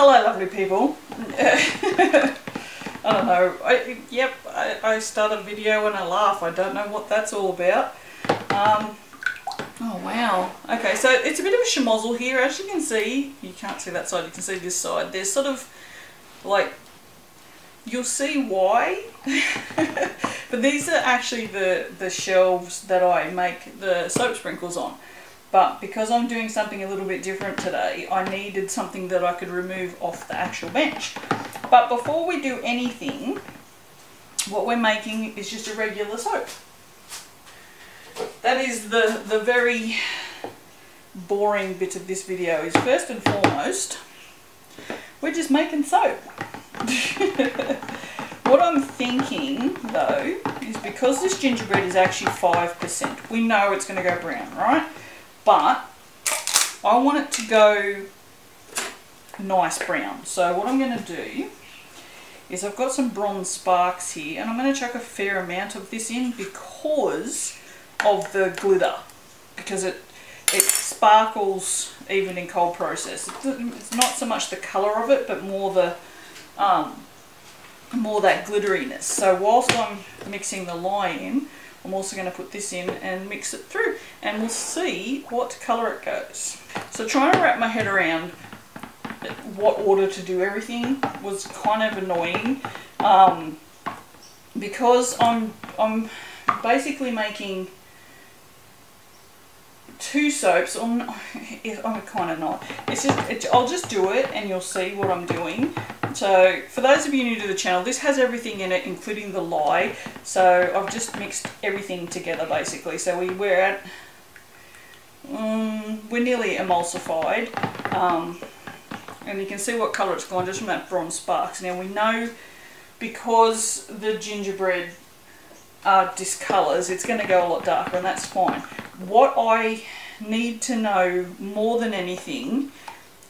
Hello lovely people. I don't know, I start a video and I laugh. I don't know what that's all about. Oh wow. Okay, so it's a bit of a schmozzle here. As you can see, you can't see that side, you can see this side. There's sort of like, you'll see why. But these are actually the shelves that I make the soap sprinkles on. But because I'm doing something a little bit different today, I needed something that I could remove off the actual bench. But before we do anything, what we're making is just a regular soap. That is the very boring bit of this video. Is first and foremost, we're just making soap. What I'm thinking though is, because this gingerbread is actually 5%, we know it's going to go brown, right? But I want it to go nice brown. So what I'm going to do is, I've got some bronze sparks here, and I'm going to chuck a fair amount of this in because of the glitter, because it sparkles even in cold process. It's not so much the colour of it, but more the more that glitteriness. So whilst I'm mixing the lye in, I'm also going to put this in and mix it through, and we'll see what colour it goes. So trying to wrap my head around what order to do everything was kind of annoying, because I'm basically making two soaps. I'm kind of not. I'll just do it and you'll see what I'm doing. So for those of you new to the channel, this has everything in it, including the lye. So I've just mixed everything together basically. So we're nearly emulsified, and you can see what colour it's gone just from that bronze sparks. Now we know, because the gingerbread discolours, it's going to go a lot darker, and that's fine. What I need to know more than anything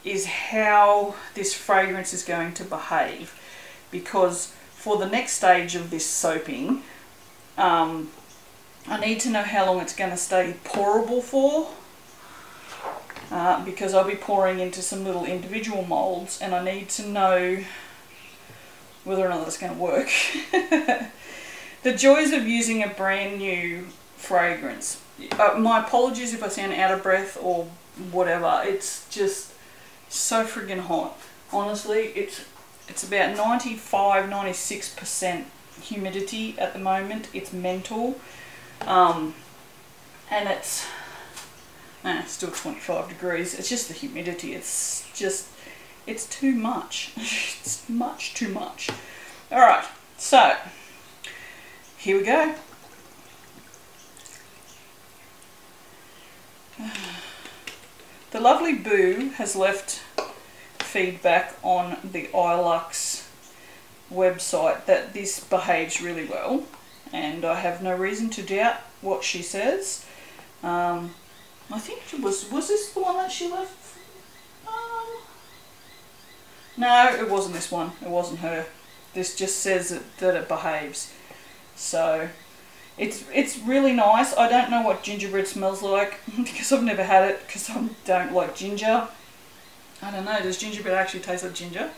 is how this fragrance is going to behave, because for the next stage of this soaping, I need to know how long it's going to stay pourable for, because I'll be pouring into some little individual moulds, and I need to know whether or not that's going to work. The joys of using a brand new fragrance. My apologies if I sound out of breath or whatever. It's just so friggin' hot. Honestly, it's about 95–96% humidity at the moment. It's mental, and it's still 25 degrees. It's just the humidity. It's too much. It's much too much. All right, so here we go. The lovely Boo has left feedback on the iLux website that this behaves really well, and I have no reason to doubt what she says. I think was this the one that she left? No, it wasn't this one. It wasn't her. This just says that it behaves. So it's really nice. I don't know what gingerbread smells like because I've never had it, because I don't like ginger. I don't know, does gingerbread actually taste like ginger?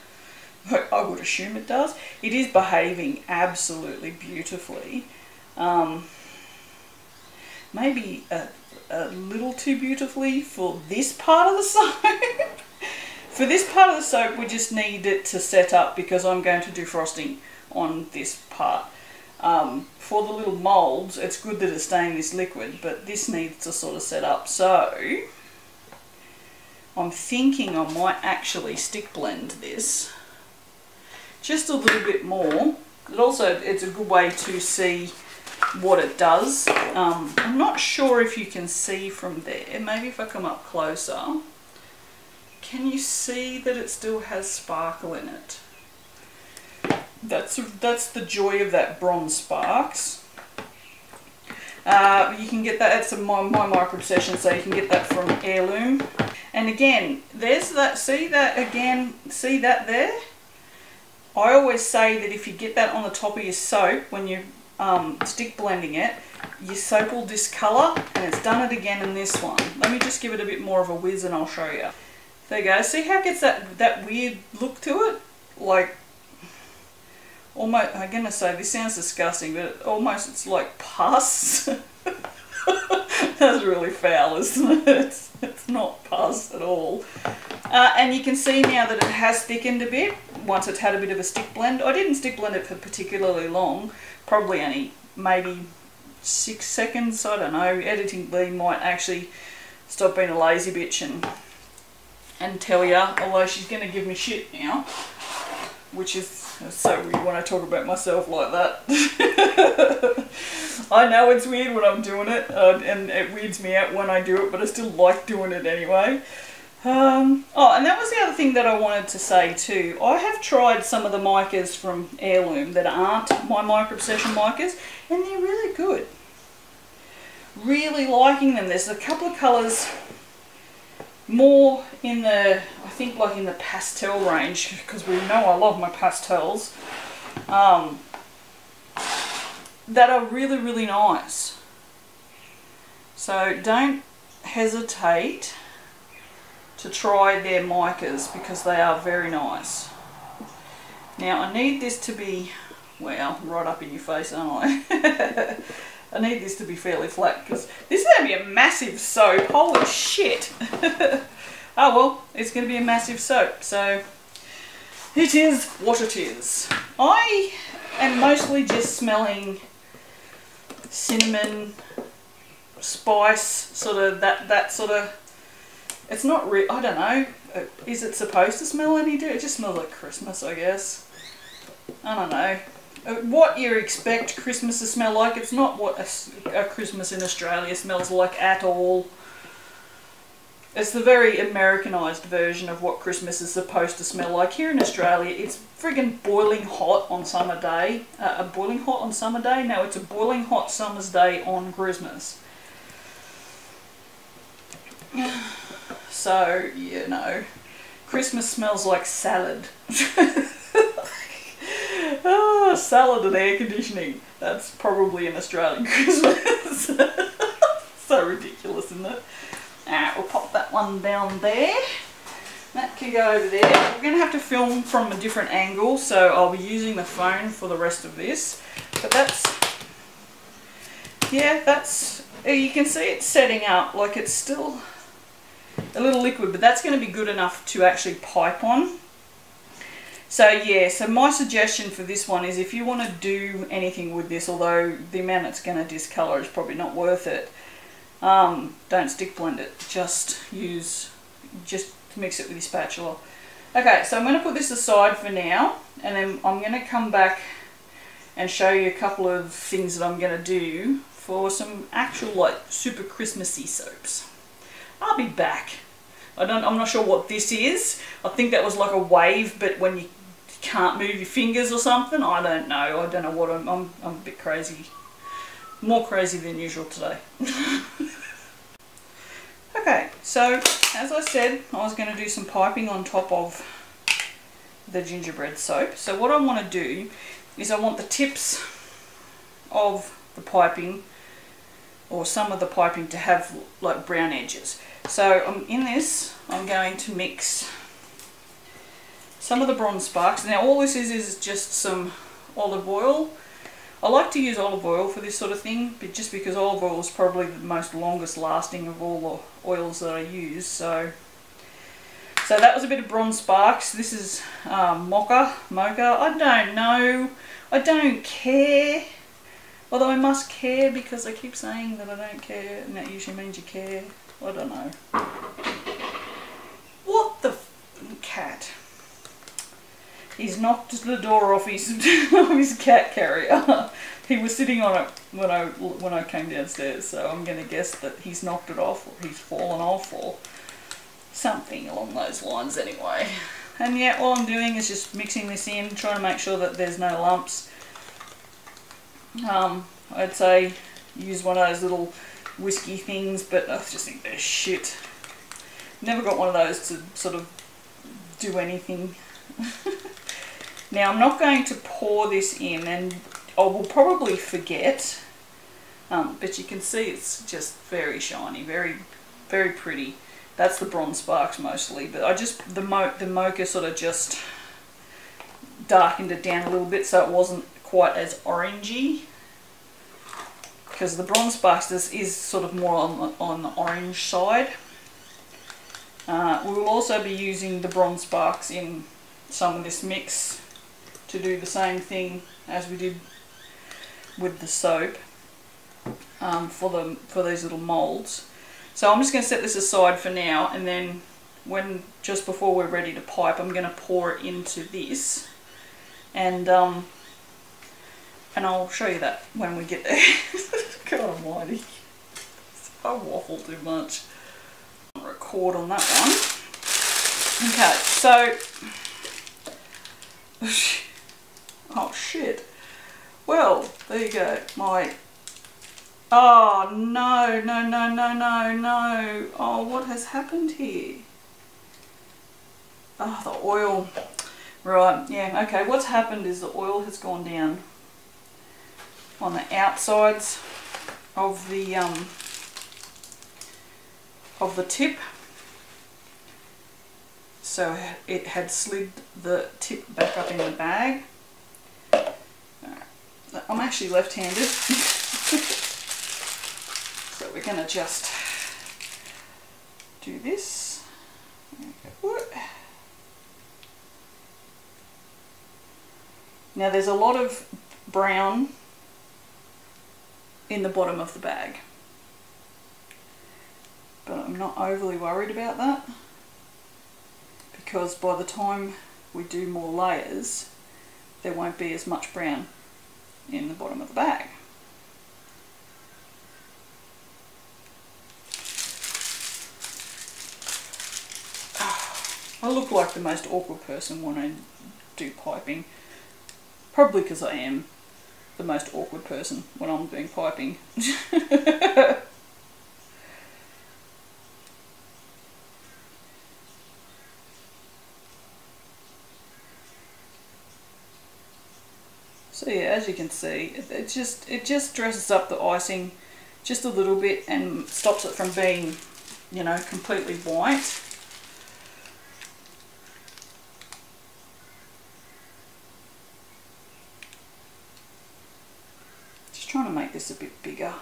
I would assume it does. It is behaving absolutely beautifully. Maybe a little too beautifully for this part of the soap. For this part of the soap, we just need it to set up, because I'm going to do frosting on this part. For the little moulds, it's good that it's staying this liquid, but this needs to sort of set up. So I'm thinking I might actually stick blend this just a little bit more. It's a good way to see what it does. I'm not sure if you can see from there. Maybe if I come up closer, can you see that it still has sparkle in it? That's the joy of that bronze sparks. You can get that, it's my micro obsession, so you can get that from Heirloom. And again, there's that, see that there? I always say that if you get that on the top of your soap, when you stick blending it, your soap will discolour, and it's done it again in this one. Let me just give it a bit more of a whiz and I'll show you. There you go. See how it gets that weird look to it? Like, almost, I'm going to say, this sounds disgusting, but almost it's like pus. That's really foul, isn't it? It's not pus at all. And you can see now that it has thickened a bit once it's had a bit of a stick blend. I didn't stick blend it for particularly long, probably only maybe 6 seconds, I don't know. Editing Lee might actually stop being a lazy bitch and tell ya, although she's going to give me shit now, which is so weird when I talk about myself like that. I know it's weird when I'm doing it, and it weirds me out when I do it, but I still like doing it anyway. Oh, and that was the other thing that I wanted to say too. I have tried some of the micas from Heirloom that aren't my Micro Obsession micas, and they're really good. Really liking them. There's a couple of colours more in the, I think like in the pastel range, because we know I love my pastels, that are really, really nice. So don't hesitate to try their micas because they are very nice. Now I need this to be, well, right up in your face, aren't I? I need this to be fairly flat because this is going to be a massive soap. Holy shit. Oh well, it's going to be a massive soap, so it is what it is. I am mostly just smelling cinnamon, spice, sort of that sort of, it's not real, I don't know, is it supposed to smell any different? It just smells like Christmas, I guess. I don't know. What you expect Christmas to smell like, it's not what a Christmas in Australia smells like at all. It's the very Americanised version of what Christmas is supposed to smell like. Here in Australia, it's friggin' boiling hot on summer day. Boiling hot on summer day? No, it's a boiling hot summer's day on Christmas. So, you know, Christmas smells like salad. Oh, salad and air conditioning. That's probably an Australian Christmas. So ridiculous, isn't it? Alright, we'll pop that one down there. That can go over there. We're going to have to film from a different angle, so I'll be using the phone for the rest of this. But that's, yeah, that's, you can see it setting up, like it's still a little liquid, but that's going to be good enough to actually pipe on. So yeah, so my suggestion for this one is if you want to do anything with this, although the amount it's going to discolour is probably not worth it, don't stick blend it, just mix it with your spatula. Okay, so I'm going to put this aside for now, and then I'm going to come back and show you a couple of things that I'm going to do for some actual like super Christmassy soaps. I'll be back. I'm not sure what this is. I think that was like a wave, but when you can't move your fingers or something, I don't know. I don't know what I'm a bit crazy. More crazy than usual today. Okay, so as I said, I was going to do some piping on top of the gingerbread soap. So what I want to do is I want the tips of the piping, or some of the piping, to have like brown edges. So in this, I'm going to mix some of the Bronze Sparks. Now all this is just some olive oil. I like to use olive oil for this sort of thing, but just because olive oil is probably the most longest lasting of all the oils that I use. So that was a bit of Bronze Sparks. This is mocha. I don't know. I don't care. Although I must care because I keep saying that I don't care, and that usually means you care. I don't know. What the cat? He's knocked the door off his cat carrier. He was sitting on it when I came downstairs, so I'm going to guess that he's knocked it off, or he's fallen off, or something along those lines anyway. And yeah, all I'm doing is just mixing this in, trying to make sure that there's no lumps. I'd say use one of those little whiskey things, but I just think they're shit. Never got one of those to sort of do anything. Now I'm not going to pour this in, and I will probably forget, but you can see it's just very shiny, very, very pretty. That's the Bronze Sparks mostly, but I just, the Mocha sort of just darkened it down a little bit so it wasn't quite as orangey. Because the Bronze Sparks is sort of more on the orange side. We will also be using the Bronze Sparks in some of this mix to do the same thing as we did with the soap for these little moulds. So I'm just going to set this aside for now, and then just before we're ready to pipe, I'm going to pour it into this, and I'll show you that when we get there. God almighty, I waffle too much. I'll record on that one. Okay, so oh shit. Well, there you go. Oh no, no, no, no, no, no. Oh, what has happened here? Oh, the oil. Right, yeah, okay, what's happened is the oil has gone down on the outsides of the tip. So it had slid the tip back up in the bag. I'm actually left-handed. So we're going to just do this. Now there's a lot of brown in the bottom of the bag, but I'm not overly worried about that, because by the time we do more layers there won't be as much brown in the bottom of the bag. I look like the most awkward person when I do piping, probably because I am the most awkward person when I'm doing piping. So yeah, as you can see, it just dresses up the icing just a little bit and stops it from being, you know, completely white. Trying to make this a bit bigger,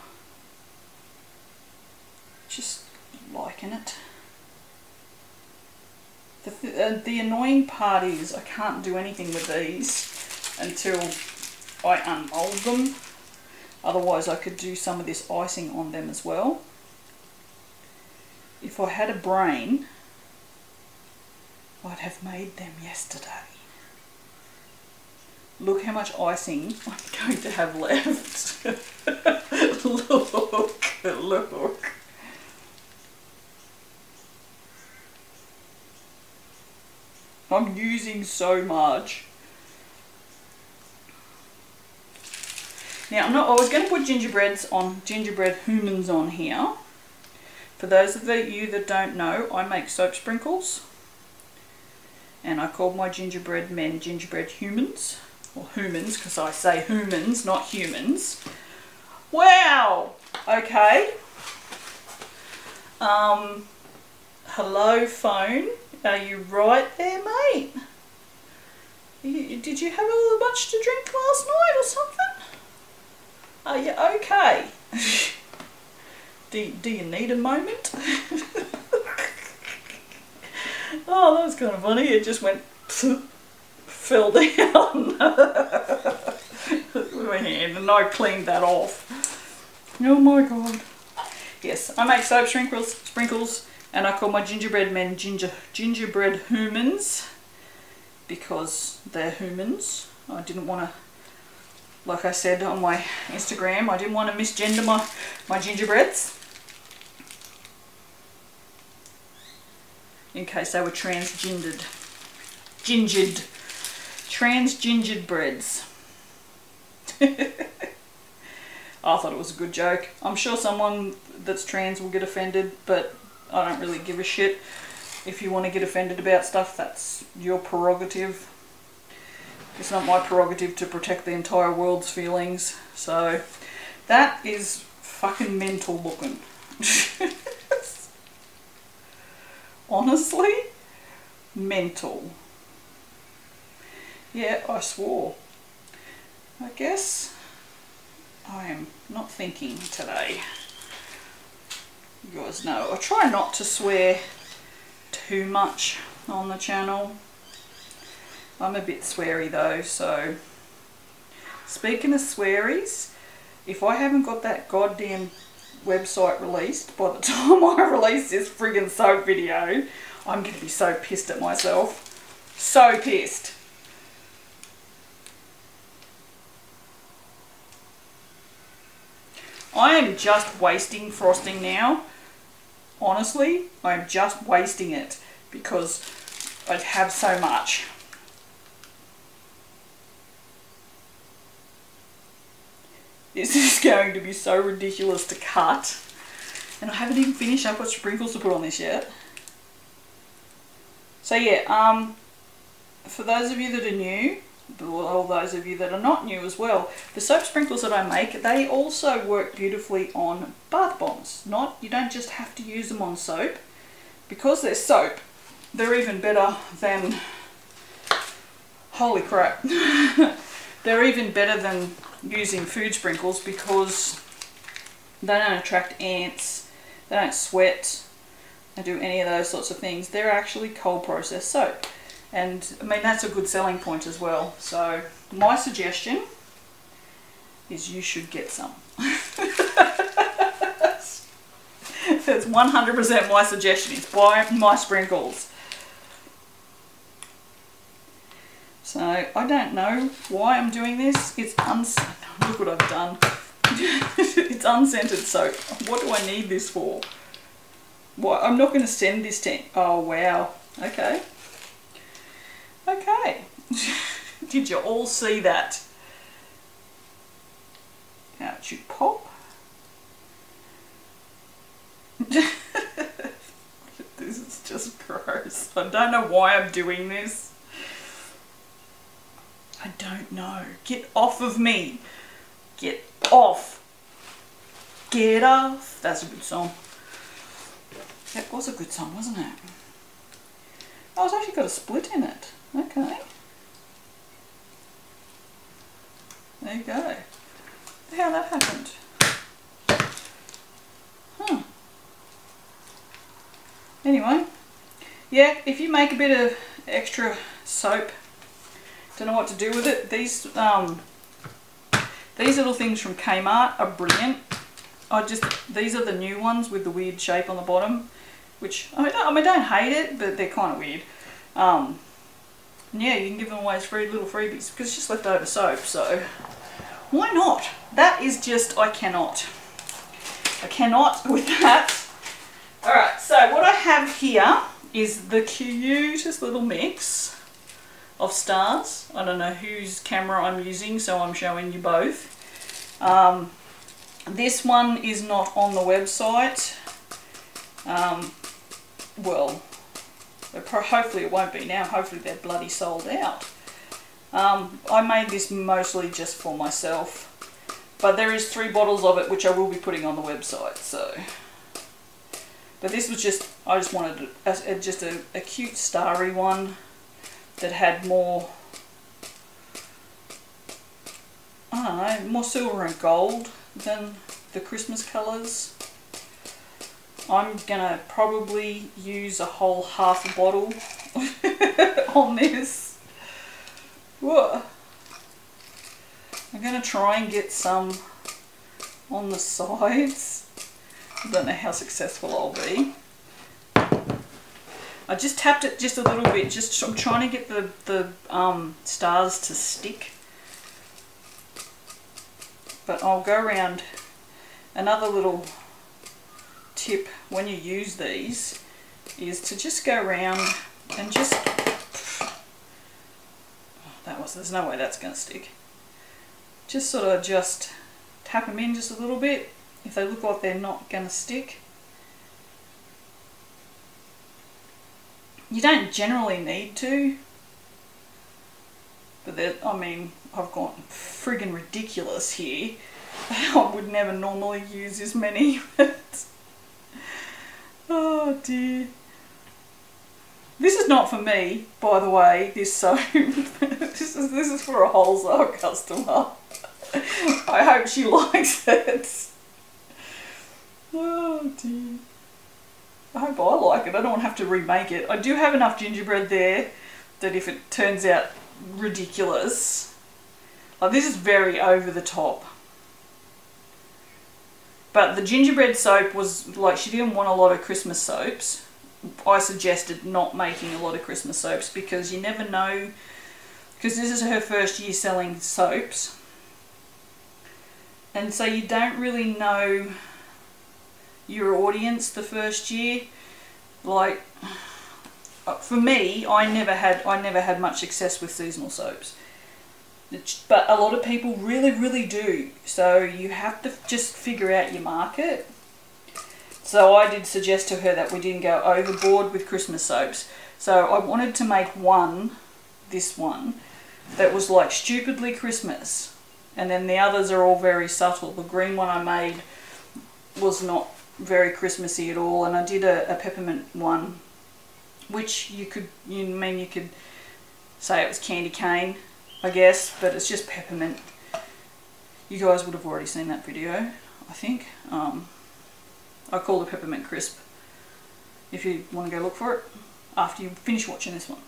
just liking it. The annoying part is I can't do anything with these until I unmold them, otherwise I could do some of this icing on them as well. If I had a brain, I'd have made them yesterday. Look how much icing I'm going to have left. Look. I'm using so much. Now I was going to put gingerbread humans on here. For those of you that don't know, I make soap sprinkles. And I call my gingerbread men gingerbread humans. Or humans, because I say humans, not humans. Wow! Okay. Hello phone. Are you right there, mate? Did you have a little much to drink last night or something? Are you okay? Do you need a moment? Oh, that was kind of funny. It just went fell down. And I cleaned that off. Oh my god. Yes, I make soap sprinkles, and I call my gingerbread men gingerbread humans because they're humans. I didn't want to, like I said on my Instagram, I didn't want to misgender my gingerbreads in case they were transgendered. Transgingered breads. I thought it was a good joke. I'm sure someone that's trans will get offended, but I don't really give a shit. If you want to get offended about stuff, that's your prerogative. It's not my prerogative to protect the entire world's feelings. So that is fucking mental looking. Honestly, mental. Yeah, I swore. I guess I am not thinking today. You guys know I try not to swear too much on the channel. I'm a bit sweary though, so speaking of swearies, if I haven't got that goddamn website released by the time I release this friggin' soap video, I'm going to be so pissed at myself. So pissed. I am just wasting frosting now. Honestly, I'm just wasting it because I have so much. This is going to be so ridiculous to cut. And I haven't even finished. I've got sprinkles to put on this yet. So yeah, for those of you that are new, or those of you that are not new as well, the soap sprinkles that I make, they also work beautifully on bath bombs. You don't just have to use them on soap. Because they're soap, they're even better than, holy crap, they're even better than using food sprinkles because they don't attract ants, they don't sweat, they do any of those sorts of things. They're actually cold processed soap. And I mean, that's a good selling point as well. So my suggestion is you should get some. That's 100% my suggestion, is buy my sprinkles. So I don't know why I'm doing this. It's look what I've done. It's unscented soap. What do I need this for? What? I'm not going to send this to... Oh wow. Okay. Okay. Did you all see that? Out you pop. This is just gross. I don't know why I'm doing this. I don't know. Get off of me. Get off. Get off. That's a good song. That was a good song, wasn't it? Oh, it's actually got a split in it. Okay. There you go. How that happened. Huh. Anyway, yeah, if you make a bit of extra soap, don't know what to do with it, these little things from Kmart are brilliant. These are the new ones with the weird shape on the bottom, which I don't hate it, but they're kind of weird. Yeah, you can give them away as little freebies because it's just leftover soap, so why not? That is just, I cannot with that. Alright, so what I have here is the cutest little mix of stars. I don't know whose camera I'm using, so I'm showing you both. This one is not on the website. Well, hopefully it won't be now. Hopefully they're bloody sold out. I made this mostly just for myself, but there is 3 bottles of it which I will be putting on the website. So, but this was just, I just wanted just a cute starry one that had more, I don't know, more silver and gold than the Christmas colours. I'm gonna probably use a whole half a bottle on this. Whoa. I'm gonna try and get some on the sides. I don't know how successful I'll be. I just tapped it just a little bit. I'm trying to get the stars to stick. But I'll go around. Another little tip when you use these is to just go around and just, there's no way that's going to stick. Just sort of just tap them in just a little bit if they look like they're not going to stick. You don't generally need to, but I mean, I've gone friggin' ridiculous here. I would never normally use this many. Oh dear. This is not for me, by the way, this soap. this is for a wholesale customer. I hope she likes it. Oh dear. I hope I like it. I don't have to remake it. I do have enough gingerbread there that if it turns out ridiculous, like this is very over the top. But the gingerbread soap was like, she didn't want a lot of Christmas soaps. I suggested not making a lot of Christmas soaps because you never know, because this is her first year selling soaps. And so you don't really know your audience the first year. Like, for me, I never had much success with seasonal soaps. But a lot of people really do. So you have to just figure out your market. So I did suggest to her that we didn't go overboard with Christmas soaps. So I wanted to make this one, that was like stupidly Christmas. And then the others are all very subtle. The green one I made was not very Christmassy at all. And I did a peppermint one, which you could say it was candy cane, I guess, but it's just peppermint. You guys would have already seen that video, I think. I call it Peppermint Crisp, if you want to go look for it after you finish watching this one.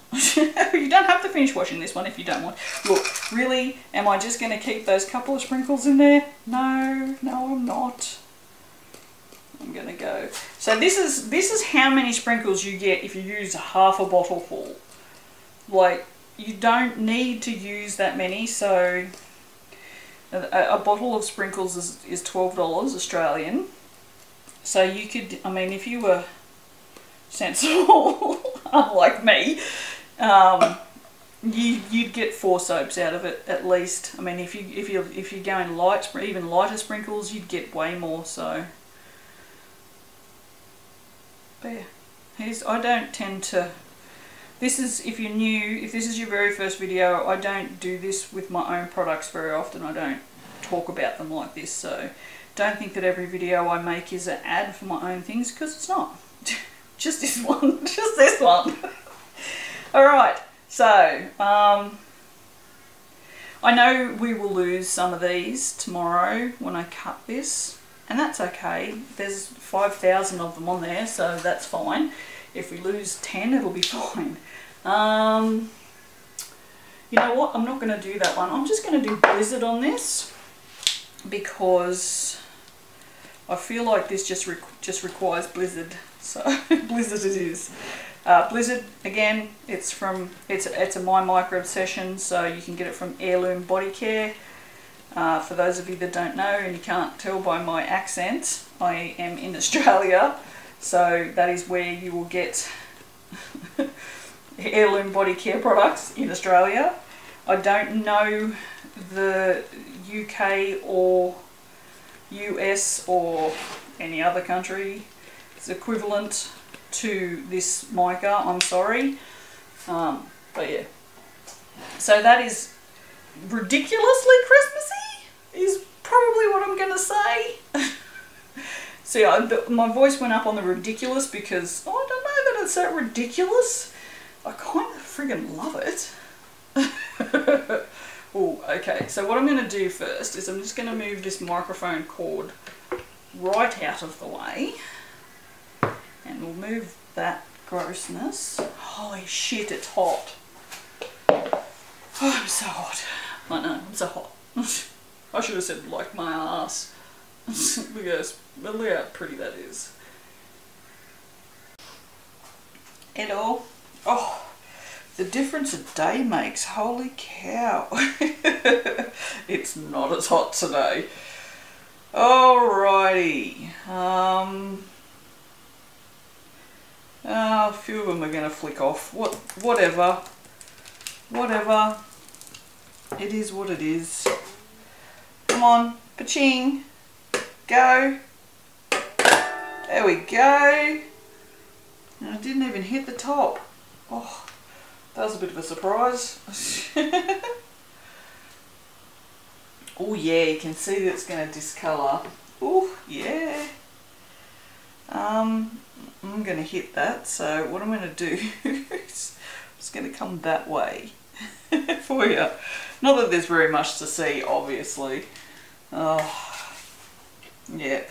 You don't have to finish watching this one if you don't want. Look, really, am I just going to keep those couple of sprinkles in there? No, I'm not. I'm going to go. So this is how many sprinkles you get if you use half a bottle full. Like, you don't need to use that many. So a bottle of sprinkles is $12 Australian. So you could, I mean, if you were sensible, unlike me, you'd get 4 soaps out of it at least. I mean, if you're going light, even lighter sprinkles, you'd get way more. So, but yeah, I don't tend to. This is, if you're new, if this is your very first video, I don't do this with my own products very often. I don't talk about them like this. So don't think that every video I make is an ad for my own things, because it's not. Just this one. Just this one. Alright, so I know we will lose some of these tomorrow when I cut this, and that's okay. There's 5,000 of them on there, so that's fine. If we lose 10, it'll be fine. You know what? I'm not going to do that one. I'm just going to do Blizzard on this, because I feel like this just requires Blizzard. So Blizzard it is. Blizzard, again, it's a My Micro Obsession, so you can get it from Heirloom Body Care. For those of you that don't know, and you can't tell by my accent, I am in Australia, so that is where you will get Heirloom Body Care products in Australia. I don't know the UK or US or any other country it's equivalent to this mica, I'm sorry. But yeah. So that is ridiculously Christmassy, is probably what I'm going to say. See, my voice went up on the ridiculous because I don't know that it's that ridiculous. I kind of friggin' love it. Oh, okay, so what I'm going to do first is I'm just going to move this microphone cord right out of the way. And we'll move that grossness. Holy shit, it's hot. Oh, I'm so hot. I know, I'm so hot. I should have said like my ass. Look how pretty that is. Hello. Oh, the difference a day makes. Holy cow. It's not as hot today. Alrighty. A few of them are going to flick off. Whatever. Whatever. It is what it is. Come on. Paching. Go. There we go. And I didn't even hit the top. Oh, that was a bit of a surprise. Oh yeah, you can see that it's going to discolour. Oh yeah. I'm going to hit that. So what I'm going to do is I'm just going to come that way for you. Not that there's very much to see, obviously. Oh, yeah.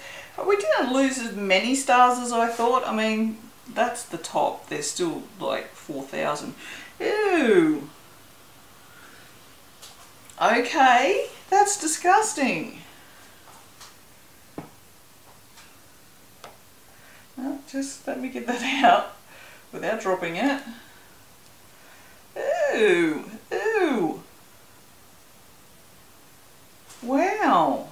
We didn't lose as many stars as I thought. I mean, that's the top. There's still like 4,000. Ew. Okay, that's disgusting. Well, just let me get that out without dropping it. Ew, ew. Wow.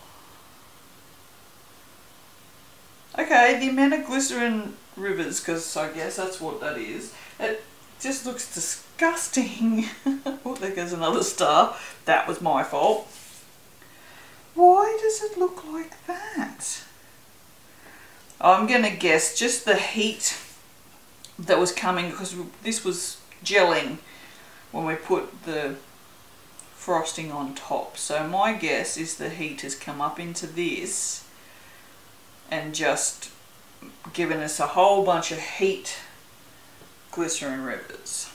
Okay, the amount of glycerin rivers, because I guess that's what that is, it just looks disgusting. Oh, there goes another star. That was my fault. Why does it look like that? I'm going to guess just the heat that was coming, because this was gelling when we put the frosting on top. So my guess is the heat has come up into this and just given us a whole bunch of heat glycerin rivers.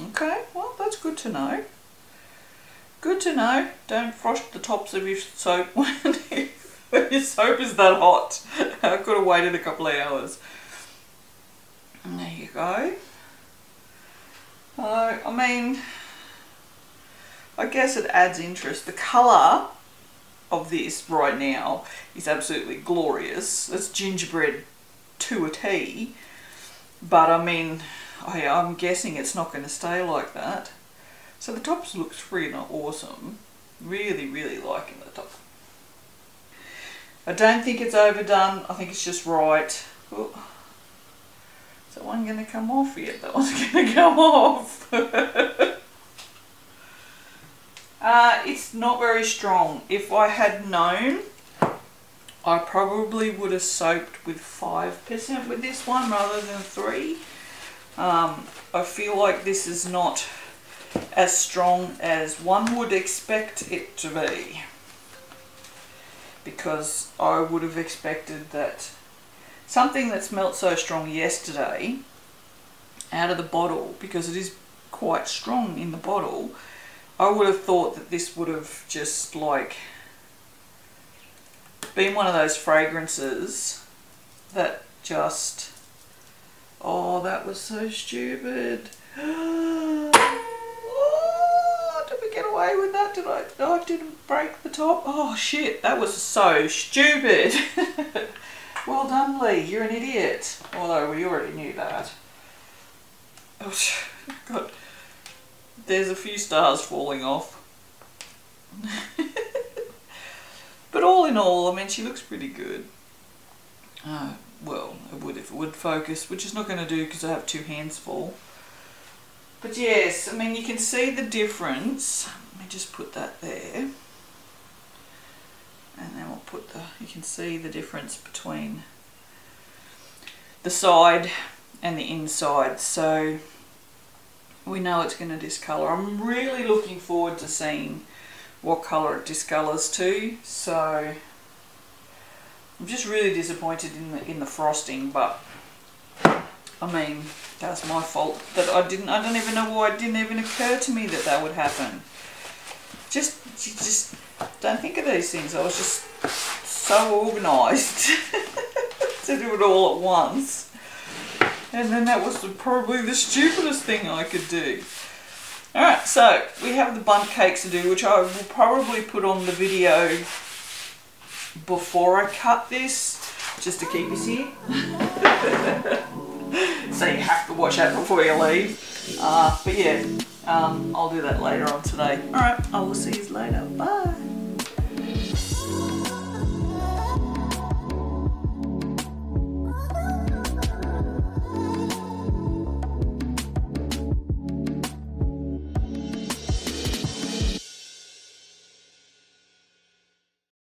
Okay, well, that's good to know. Good to know. Don't frost the tops of your soap when your soap is that hot. I could have waited a couple of hours. And there you go. I mean, I guess it adds interest. The colour of this right now is absolutely glorious. It's gingerbread to a T. But I mean, I'm guessing it's not going to stay like that. So the tops looks pretty awesome. Really, really liking the top. I don't think it's overdone. I think it's just right. Ooh. Is that one going to come off yet? That one's going to come off. It's not very strong. If I had known, I probably would have soaked with 5% with this one rather than 3%. I feel like this is not as strong as one would expect it to be, because I would have expected that something that smelt so strong yesterday out of the bottle, because it is quite strong in the bottle, I would have thought that this would have just like been one of those fragrances that just, oh, that was so stupid. Oh, did we get away with that? Did I? Oh, I didn't break the top. Oh shit, that was so stupid. Well done, Lee, you're an idiot. Although we already knew that. Oh, God. There's a few stars falling off. But all in all, I mean, she looks pretty good. Well, it would if it would focus, which is not going to do because I have 2 hands full. But yes, I mean, you can see the difference. Let me just put that there. And then we'll put you can see the difference between the side and the inside. So we know it's going to discolour. I'm really looking forward to seeing what colour it discolours to. So I'm just really disappointed in the frosting, but I mean, that's my fault that I don't even know why it didn't even occur to me that would happen. You just don't think of these things. I was just so organised to do it all at once. And then that was probably the stupidest thing I could do. Alright, so we have the bundt cakes to do, which I will probably put on the video before I cut this, just to keep us here. So you have to watch that before you leave. But yeah, I'll do that later on today. Alright, I will see you later. Bye.